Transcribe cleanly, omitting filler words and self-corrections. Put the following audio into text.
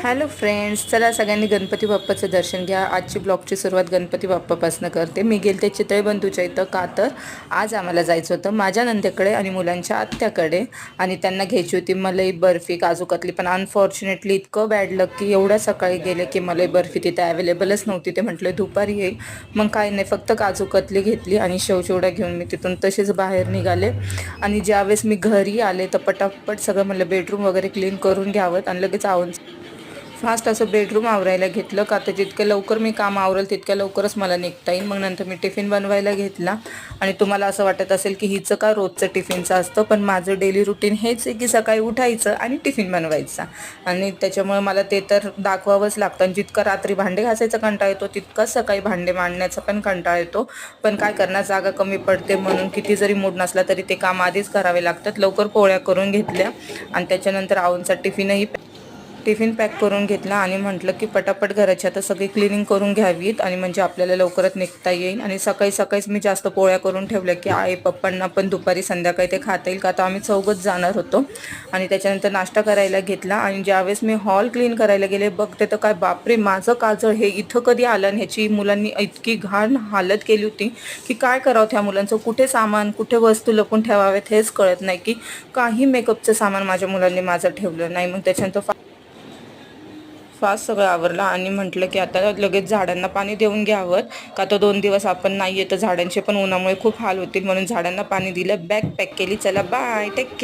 Hello friends, चला सगळ्यांनी गणपती बाप्पाचं दर्शन घ्या। आजची ब्लॉगची सुरुवात गणपती बाप्पापासून करते। मी गेलते चितळेबंधूच्या इथं, का तर आज आम्हाला जायचं होतं माझ्या नंदेकडे आणि मुलांच्या आत्याकडे, आणि त्यांना घ्यायची होती मलाई बर्फी काजू कतली। पण अनफॉर्च्युनेटली इतकं बॅड लक की एवढ्या सकाळी गेले की मलाई बर्फी तिथे अवेलेबलच नव्हती। ते म्हटले दुपारी येईल, मग काय नाही, फक्त काजू कतली घेतली आणि शेवचिवडा घेऊन मी तिथून तसेच बाहेर निघाले। आणि ज्यावेळेस मी घरी आले तर पटापट सगळं म्हणलं बेडरूम वगैरे क्लीन करून घ्यावं, आणि लगेच आवरून फास्ट असं बेडरूम आवरायला घेतलं, का तर जितक्या लवकर मी काम आवरेल तितक्या लवकरच मला निघता येईल। मग नंतर मी टिफिन बनवायला घेतला। आणि तुम्हाला असं वाटत असेल की हिचं का रोजचं टिफिनचं असतं, पण माझं डेली रुटीन हेच आहे की सकाळी उठायचं आणि टिफिन बनवायचा, आणि त्याच्यामुळे मला ते तर दाखवावंच लागतं। आणि जितका रात्री भांडे घासायचा कंटाळा येतो तितकाच सकाळी भांडे मांडण्याचा पण कंटाळा येतो। पण काय करणार, जागा कमी पडते म्हणून किती जरी मूड नसला तरी ते काम आधीच करावे लागतात। लवकर पोळ्या करून घेतल्या आणि त्याच्यानंतर आवूंचा टिफिन पॅक करून घेतला आणि म्हटलं की पटापट घराची आता सगळी क्लिनिंग करून घ्यावीत, आणि म्हणजे आपल्याला लवकरच निघता येईल। आणि सकाळी सकाळीच मी जास्त पोळ्या करून ठेवल्या की आई पप्पांना पण दुपारी संध्याकाळी ते खाता येईल, का तर आम्ही चौघच जाणार होतो। आणि त्याच्यानंतर नाश्ता करायला घेतला, आणि ज्यावेळेस मी हॉल क्लीन करायला गेले बघते तर काय बापरे, माझं काजळ हे इथं कधी आलं, आणि ह्याची मुलांनी इतकी घाण हालत केली होती की काय करावं त्या मुलांचं, कुठे सामान कुठे वस्तू लपून ठेवाव्यात हेच कळत नाही, की काही मेकअपचं सामान माझ्या मुलांनी माझं ठेवलं नाही। मग त्याच्यानंतर फास्ट सगळं आवरलं आणि म्हटलं की आता लगेच झाडांना पाणी देऊन घ्यावं, का तर 2 दिवस आपण नाही येत, झाडांचे पण उन्हामुळे खूप हाल होतील, म्हणून झाडांना पाणी दिलं, बॅग पॅक केली, चला बाय, टेक केअर।